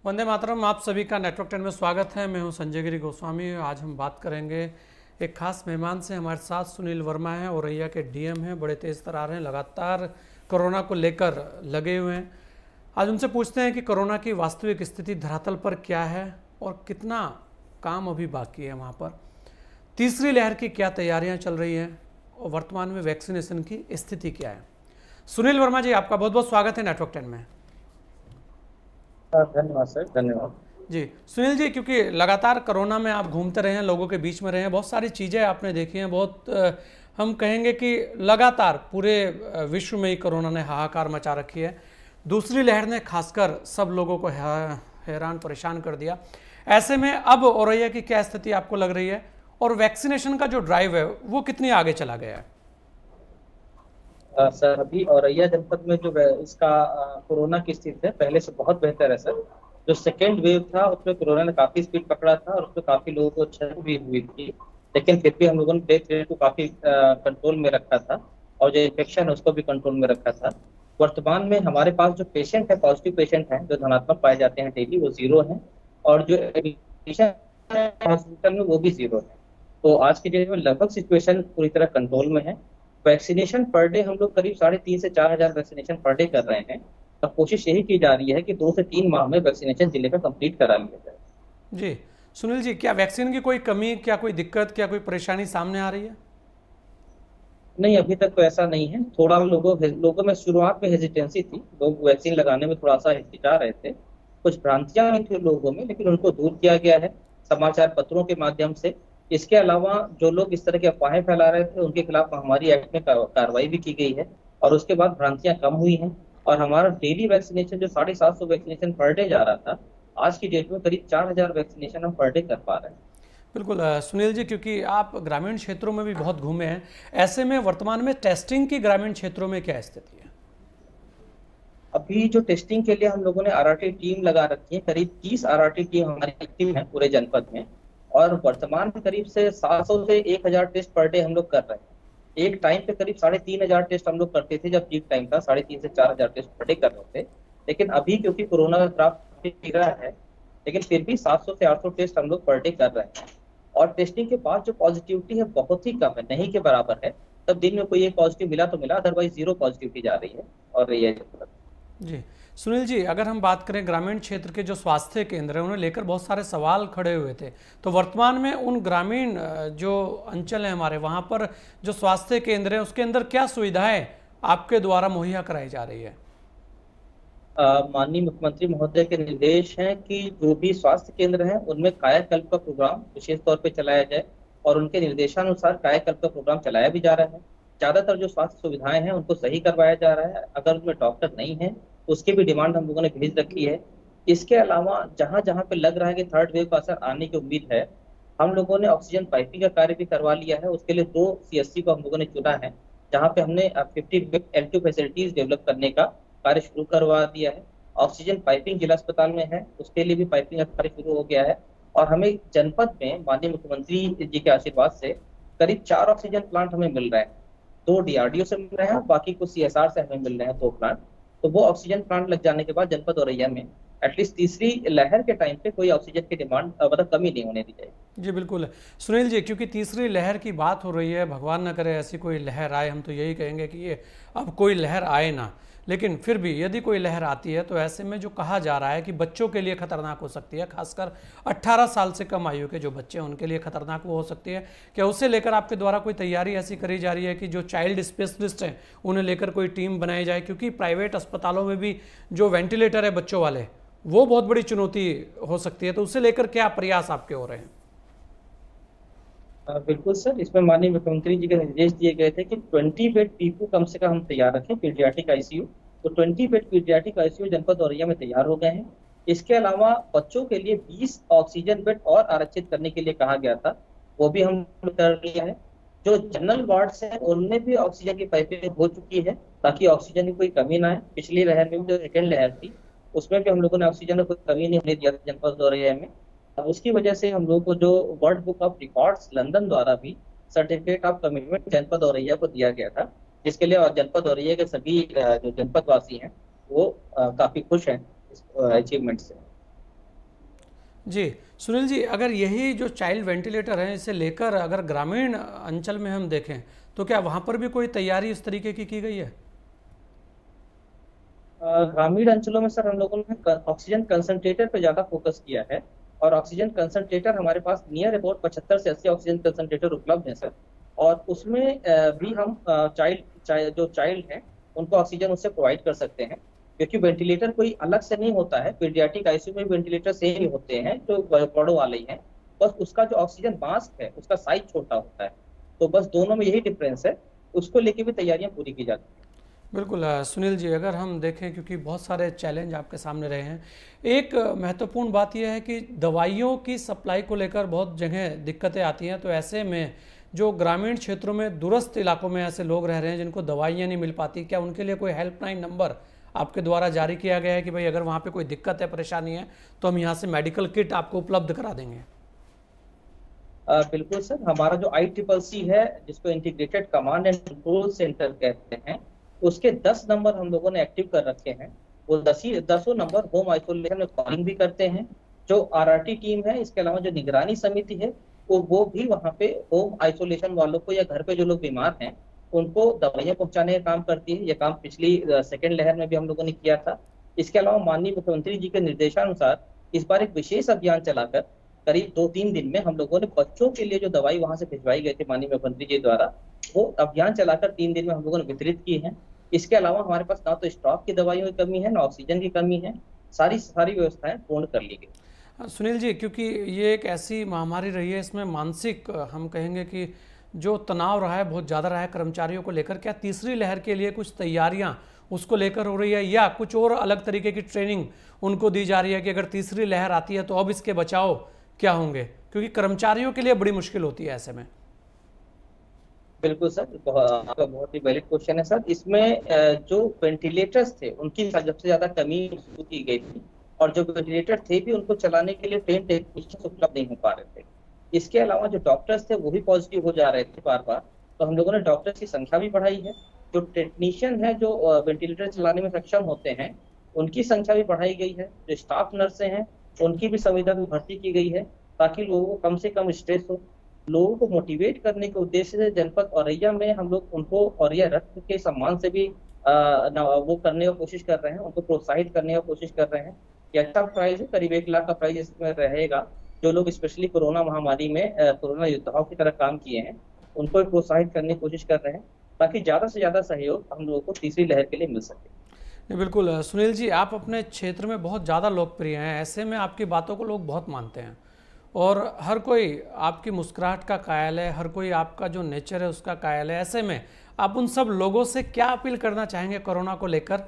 वंदे मातरम। आप सभी का नेटवर्क 10 में स्वागत है। मैं हूं संजय गिरी गोस्वामी। आज हम बात करेंगे एक खास मेहमान से। हमारे साथ सुनील वर्मा हैं, औरैया के डीएम हैं। बड़े तेज़ तर्रार हैं, लगातार कोरोना को लेकर लगे हुए हैं। आज उनसे पूछते हैं कि कोरोना की वास्तविक स्थिति धरातल पर क्या है और कितना काम अभी बाकी है वहाँ पर, तीसरी लहर की क्या तैयारियाँ चल रही हैं और वर्तमान में वैक्सीनेशन की स्थिति क्या है। सुनील वर्मा जी, आपका बहुत बहुत स्वागत है नेटवर्क 10 में। धन्यवाद सर, धन्यवाद। जी सुनील जी, क्योंकि लगातार कोरोना में आप घूमते रहे हैं, लोगों के बीच में रहे हैं, बहुत सारी चीज़ें आपने देखी हैं। बहुत हम कहेंगे कि लगातार पूरे विश्व में ही कोरोना ने हाहाकार मचा रखी है। दूसरी लहर ने खासकर सब लोगों को हैरान परेशान कर दिया। ऐसे में अब औरैया की क्या स्थिति आपको लग रही है और वैक्सीनेशन का जो ड्राइव है वो कितनी आगे चला गया है? सर, अभी औरैया जनपद में जो इसका कोरोना की स्थिति है पहले से बहुत बेहतर है सर। जो सेकेंड वेव था उसमें कोरोना ने काफी स्पीड पकड़ा था और उसमें काफी लोगों को क्षति भी हुई थी, लेकिन फिर भी हम लोगों ने डेथ रेट को काफी कंट्रोल में रखा था और जो इन्फेक्शन है उसको भी कंट्रोल में रखा था। वर्तमान में हमारे पास जो पेशेंट है, पॉजिटिव पेशेंट हैं जो धनात्मक पाए जाते हैं डेली, वो 0 है। और जो एडमिशन है हॉस्पिटल में वो भी 0 है। तो आज की डेट में लगभग सिचुएशन पूरी तरह कंट्रोल में है। वैक्सीनेशन पर डे हम लोग करीब 3,500 से 4,000 वैक्सीनेशन पर डे कर रहे हैं और कोशिश यही की जा रही है कि 2 से 3 माह में वैक्सीनेशन जिले का कंप्लीट करा लिया जाए। जी सुनील जी, क्या वैक्सीन की कोई कमी, क्या कोई दिक्कत, क्या कोई परेशानी सामने आ रही है? नहीं, अभी तक तो ऐसा नहीं है। थोड़ा लोगों में शुरुआत में हेजिटेंसी थी, लोग वैक्सीन लगाने में थोड़ा सा हिचकिचा रहे थे, कुछ भ्रांतियां भी थी लोगों में, लेकिन उनको दूर किया गया है समाचार पत्रों के माध्यम से। इसके अलावा जो लोग इस तरह की अफवाहें फैला रहे थे उनके खिलाफ महामारी एक्ट में कार्रवाई भी की गई है और उसके बाद भ्रांतियां कम हुई हैं। और हमारा डेली वैक्सीनेशन जो 750 वैक्सीनेशन पर डे जा रहा था, आज की डेट में करीब 4,000 वैक्सीनेशन हम पर डे कर पा रहे हैं। बिल्कुल सुनील जी, क्योंकि आप ग्रामीण क्षेत्रों में भी बहुत घूमे हैं, ऐसे में वर्तमान में टेस्टिंग की ग्रामीण क्षेत्रों में क्या स्थिति है? अभी जो टेस्टिंग के लिए हम लोगों ने आरआरटी टीम लगा रखी है, करीब 30 आरआरटी टीम हमारी एक्टिव है पूरे जनपद में। और वर्तमान में करीब से 700 से 1,000 टेस्ट पर डे हम लोग कर रहे हैं। एक टाइम पे करीब 3,500 टेस्ट हम लोग करते थे, जब पीक टाइम था 3,500 से 4,000 टेस्ट पर डे कर रहे थे। लेकिन अभी क्योंकि कोरोना का ग्राफ गिर रहा है, लेकिन फिर भी 700 से 800 टेस्ट हम लोग पर डे कर रहे हैं। और टेस्टिंग के बाद जो पॉजिटिविटी है बहुत ही कम है, नहीं के बराबर है। तब दिन में कोई एक पॉजिटिव मिला तो मिला, अदरवाइज 0 पॉजिटिविटी जा रही है। और ये जी सुनील जी, अगर हम बात करें ग्रामीण क्षेत्र के जो स्वास्थ्य केंद्र हैं, उन्हें लेकर बहुत सारे सवाल खड़े हुए थे, तो वर्तमान में उन ग्रामीण जो अंचल हैं हमारे, वहाँ पर जो स्वास्थ्य केंद्र है उसके अंदर क्या सुविधाएं आपके द्वारा मुहैया कराई जा रही है? माननीय मुख्यमंत्री महोदय के निर्देश हैं कि जो भी स्वास्थ्य केंद्र हैं उनमें कायाकल्प का प्रोग्राम विशेष तौर पे चलाया जाए और उनके निर्देशानुसार कायाकल्प का प्रोग्राम चलाया भी जा रहा है। ज्यादातर जो स्वास्थ्य सुविधाएं हैं उनको सही करवाया जा रहा है। अगर उनमें डॉक्टर नहीं है उसकी भी डिमांड हम लोगों ने भेज रखी है। इसके अलावा जहां जहां पे लग रहा है कि थर्ड वेव का असर आने की उम्मीद है, हम लोगों ने ऑक्सीजन पाइपिंग का कार्य भी करवा लिया है। उसके लिए 2 सीएससी को हम लोगों ने चुना है, जहाँ पे हमने 50 L2 फैसिलिटीज डेवलप करने का कार्य शुरू करवा दिया है। ऑक्सीजन पाइपिंग जिला अस्पताल में है, उसके लिए भी पाइपिंग का कार्य शुरू हो गया है। और हमें जनपद में माननीय मुख्यमंत्री जी के आशीर्वाद से करीब 4 ऑक्सीजन प्लांट हमें मिल रहे हैं। 2 डीआरडीओ से मिल रहे हैं और बाकी कुछ सीएसआर से हमें मिल रहे हैं 2 प्लांट। तो वो ऑक्सीजन प्लांट लग जाने के बाद जनपद औरैया में एटलीस्ट तीसरी लहर के टाइम पे कोई ऑक्सीजन की डिमांड मतलब कमी नहीं होने दी जाएगी। जी बिल्कुल। सुनील जी, क्योंकि तीसरी लहर की बात हो रही है, भगवान न करे ऐसी कोई लहर आए, हम तो यही कहेंगे कि ये अब कोई लहर आए ना, लेकिन फिर भी यदि कोई लहर आती है तो ऐसे में जो कहा जा रहा है कि बच्चों के लिए खतरनाक हो सकती है, खासकर 18 साल से कम आयु के जो बच्चे हैं उनके लिए खतरनाक वो हो सकती है। क्या उसे लेकर आपके द्वारा कोई तैयारी ऐसी करी जा रही है कि जो चाइल्ड स्पेशलिस्ट हैं उन्हें लेकर कोई टीम बनाई जाए? क्योंकि प्राइवेट अस्पतालों में भी जो वेंटिलेटर है बच्चों वाले, वो बहुत बड़ी चुनौती हो सकती है, तो उसे लेकर क्या प्रयास आपके हो रहे हैं? बिल्कुल सर, इसमें माननीय मुख्यमंत्री जी के निर्देश दिए गए थे कि 20 बेड पीकू कम से कम हम तैयार रखें, पीडियाट्रिक आईसीयू। तो 20 बेड पीडियाट्रिक आईसीयू जनपद औरैया में तैयार हो गए हैं। इसके अलावा बच्चों के लिए 20 ऑक्सीजन बेड और आरक्षित करने के लिए कहा गया था, वो भी हम कर लिया है। जो जनरल वार्ड्स हैं उनमें भी ऑक्सीजन की पाइपिंग हो चुकी है, ताकि ऑक्सीजन की कोई कमी ना है। पिछली लहर में जो सेकेंड लहर थी उसमें भी हम लोगों ने ऑक्सीजन में कोई कमी नहीं होने दिया था जनपद औरैया में। अब उसकी वजह से हम लोगों को जो world book of records London द्वारा भी सर्टिफिकेट ऑफ कमिटमेंट जनपद औरैया को दिया गया था, जिसके लिए और जनपद औरैया के सभी जो जनपद वासी हैं वो काफी खुश हैं इस अचीवमेंट से। जी, सुनील जी, अगर यही जो चाइल्ड वेंटिलेटर है इसे लेकर अगर ग्रामीण अंचल में हम देखें तो क्या वहाँ पर भी कोई तैयारी इस तरीके की गई है? ग्रामीण अंचलों में सर हम लोगों ने ऑक्सीजन कंसंट्रेटर पे ज्यादा फोकस किया है। और ऑक्सीजन कंसंट्रेटर हमारे पास नियर अबाउट 75 से 80 ऑक्सीजन कंसंट्रेटर उपलब्ध है सर। और उसमें भी हम जो चाइल्ड हैं उनको ऑक्सीजन उससे प्रोवाइड कर सकते हैं, क्योंकि वेंटिलेटर कोई अलग से नहीं होता है। पीडियाट्रिक आईसीयू में वेंटिलेटर सेम ही होते हैं जो बड़ों वाले ही हैं। बस उसका जो ऑक्सीजन मास्क है उसका साइज छोटा होता है। तो बस दोनों में यही डिफरेंस है। उसको लेके भी तैयारियां पूरी की जाती हैं। बिल्कुल सुनील जी, अगर हम देखें क्योंकि बहुत सारे चैलेंज आपके सामने रहे हैं, एक महत्वपूर्ण बात यह है कि दवाइयों की सप्लाई को लेकर बहुत जगह दिक्कतें आती हैं। तो ऐसे में जो ग्रामीण क्षेत्रों में दूरस्थ इलाकों में ऐसे लोग रह रहे हैं जिनको दवाइयाँ नहीं मिल पाती, क्या उनके लिए कोई हेल्पलाइन नंबर आपके द्वारा जारी किया गया है कि भाई अगर वहाँ पे कोई दिक्कत है, परेशानी है तो हम यहाँ से मेडिकल किट आपको उपलब्ध करा देंगे? बिल्कुल सर, हमारा जो ICCC है जिसको integrated command and control centre कहते हैं, उसके 10 नंबर हम लोगों ने एक्टिव कर रखे हैं। वो 10 नंबर होम आइसोलेशन में कॉलिंग भी करते हैं। जो RRT टीम है, इसके अलावा जो निगरानी समिति है, वो भी वहाँ पे होम आइसोलेशन वालों को या घर पे जो लोग बीमार हैं उनको दवाइयाँ पहुंचाने का काम करती है। ये काम पिछली सेकेंड लहर में भी हम लोगों ने किया था। इसके अलावा माननीय मुख्यमंत्री जी के निर्देशानुसार इस बार एक विशेष अभियान चलाकर करीब 2-3 दिन में हम लोगों ने बच्चों के लिए जो दवाई वहां से भिजवाई गई थी माननीय मुख्यमंत्री जी द्वारा, वो अभियान चलाकर 3 दिन में हम लोगों ने वितरित की है। इसके अलावा हमारे पास ना तो स्टॉक की दवाइयों की कमी है, ना ऑक्सीजन की कमी है। सारी सारी व्यवस्थाएं पूर्ण कर ली गई। सुनील जी, क्योंकि ये एक ऐसी महामारी रही है, इसमें मानसिक हम कहेंगे कि जो तनाव रहा है बहुत ज़्यादा रहा है कर्मचारियों को लेकर, क्या तीसरी लहर के लिए कुछ तैयारियां उसको लेकर हो रही है या कुछ और अलग तरीके की ट्रेनिंग उनको दी जा रही है कि अगर तीसरी लहर आती है तो अब इसके बचाव क्या होंगे? क्योंकि कर्मचारियों के लिए बड़ी मुश्किल होती है ऐसे में। बिल्कुल सर, आपका बहुत ही वैलिड क्वेश्चन है सर। इसमें जो वेंटिलेटर्स थे उनकी सबसे ज्यादा कमी महसूस की गई थी। और जो वेंटिलेटर थे भी उनको चलाने के लिए ट्रेन टेक्नीशियंस उपलब्ध नहीं हो पा रहे थे। इसके अलावा जो डॉक्टर्स थे वो भी पॉजिटिव हो जा रहे थे बार बार। तो हम लोगों ने डॉक्टर्स की संख्या भी बढ़ाई है। जो टेक्नीशियन है जो वेंटिलेटर चलाने में सक्षम होते हैं उनकी संख्या भी बढ़ाई गई है। जो स्टाफ नर्सें हैं उनकी भी संविदा में भर्ती की गई है, ताकि लोगों को कम से कम स्ट्रेस हो। लोगों को मोटिवेट करने के उद्देश्य से जनपद औरैया में हम लोग उनको औरैया रथ के सम्मान से भी वो करने का कोशिश कर रहे हैं, उनको प्रोत्साहित करने का कोशिश कर रहे हैं। ये अच्छा प्राइज है, करीब 1 लाख का प्राइज इसमें रहेगा। जो लोग स्पेशली कोरोना महामारी में कोरोना योद्धाओं की तरह काम किए हैं उनको भी प्रोत्साहित करने की कोशिश कर रहे हैं, ताकि ज्यादा से ज्यादा सहयोग हम लोगों को तीसरी लहर के लिए मिल सके। नहीं, बिल्कुल सुनील जी, आप अपने क्षेत्र में बहुत ज़्यादा लोकप्रिय हैं। ऐसे में आपकी बातों को लोग बहुत मानते हैं और हर कोई आपकी मुस्कुराहट का कायल है, हर कोई आपका जो नेचर है उसका कायल है। ऐसे में आप उन सब लोगों से क्या अपील करना चाहेंगे कोरोना को लेकर?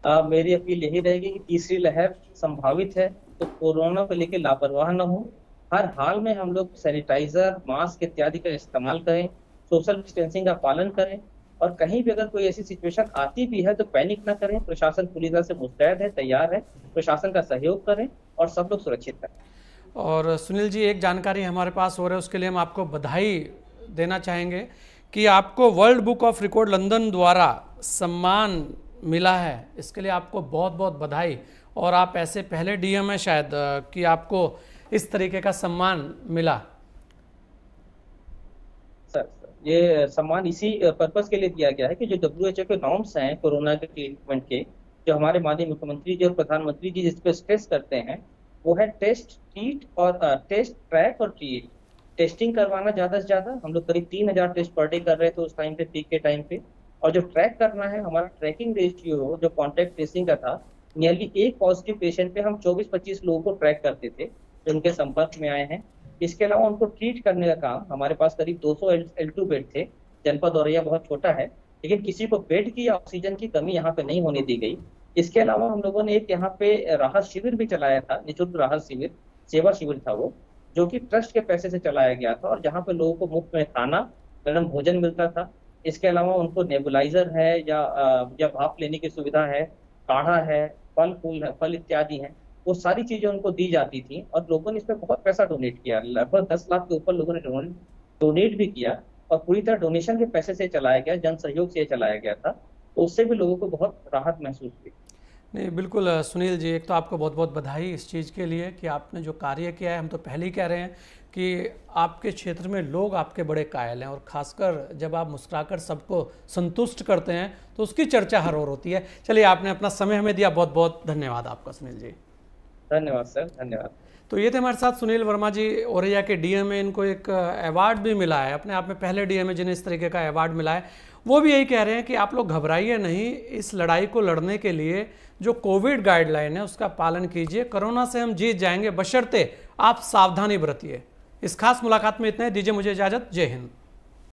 मेरी अपील यही रहेगी कि तीसरी लहर संभावित है तो कोरोना को लेकर लापरवाह न हो। हर हाल में हम लोग सैनिटाइजर, मास्क इत्यादि का इस्तेमाल करें, सोशल डिस्टेंसिंग का पालन करें। और कहीं भी अगर कोई ऐसी सिचुएशन आती भी है तो पैनिक ना करें। प्रशासन पूरी तरह से मुस्तैद है, तैयार है। प्रशासन का सहयोग करें और सब लोग सुरक्षित रहें। और सुनील जी, एक जानकारी हमारे पास हो रहा है, उसके लिए हम आपको बधाई देना चाहेंगे कि आपको world book of record London द्वारा सम्मान मिला है। इसके लिए आपको बहुत बहुत बधाई। और आप ऐसे पहले DM हैं शायद कि आपको इस तरीके का सम्मान मिला। सर ये सम्मान इसी पर्पस के लिए दिया गया है कि जो WHO के नॉर्म्स हैं कोरोना के ट्रीटमेंट के, जो हमारे माननीय मुख्यमंत्री जी और प्रधानमंत्री जी जिस पे स्ट्रेस करते हैं, वो है टेस्ट, ट्रीट और टेस्ट, ट्रैक और ट्रीट। टेस्टिंग करवाना ज्यादा से ज्यादा, हम लोग करीब 3000 टेस्ट पर डे कर रहे थे उस टाइम पे, पीक के टाइम पे। और जो ट्रैक करना है, हमारा ट्रैकिंग रेशियो जो कॉन्टेक्ट ट्रेसिंग का था, नियरली एक पॉजिटिव पेशेंट पे हम 24-25 लोगों को ट्रैक करते थे जो उनके संपर्क में आए हैं। इसके अलावा उनको ट्रीट करने का काम, हमारे पास करीब 200 L2 बेड थे। जनपद औरैया बहुत छोटा है, लेकिन किसी को बेड की या ऑक्सीजन की कमी यहाँ पे नहीं होने दी गई। इसके अलावा हम लोगों ने एक यहाँ पे राहत शिविर भी चलाया था, निःशुल्क राहत शिविर, सेवा शिविर था वो, जो कि ट्रस्ट के पैसे से चलाया गया था। और जहाँ पे लोगों को मुफ्त में खाना, गर्म भोजन मिलता था। इसके अलावा उनको नेबुलाइजर है या भाप लेने की सुविधा है, काढ़ा है, फल फूल है, फल इत्यादि हैं, वो सारी चीजें उनको दी जाती थी। और लोगों ने इसमें बहुत पैसा डोनेट किया, लगभग 10 लाख के ऊपर लोगों ने डोनेट भी किया। और पूरी तरह डोनेशन के पैसे से चलाया गया, जन सहयोग से चलाया गया था। तो उससे भी लोगों को बहुत राहत महसूस हुई। नहीं बिल्कुल सुनील जी, एक तो आपको बहुत बहुत बधाई इस चीज़ के लिए कि आपने जो कार्य किया है। हम तो पहले ही कह रहे हैं कि आपके क्षेत्र में लोग आपके बड़े कायल हैं, और ख़ासकर जब आप मुस्कुराकर सबको संतुष्ट करते हैं तो उसकी चर्चा हर ओर होती है। चलिए, आपने अपना समय हमें दिया, बहुत बहुत धन्यवाद आपका सुनील जी। धन्यवाद सर, धन्यवाद। तो ये थे हमारे साथ सुनील वर्मा जी, औरैया के डीएम है। इनको एक अवार्ड भी मिला है, अपने आप में पहले डीएम है जिन्हें इस तरीके का अवार्ड मिला है। वो भी यही कह रहे हैं कि आप लोग घबराइए नहीं, इस लड़ाई को लड़ने के लिए जो कोविड गाइडलाइन है उसका पालन कीजिए। कोरोना से हम जीत जाएंगे, बशर्ते आप सावधानी बरतिए। इस खास मुलाकात में इतना ही, दीजिए मुझे इजाज़त। जय हिंद।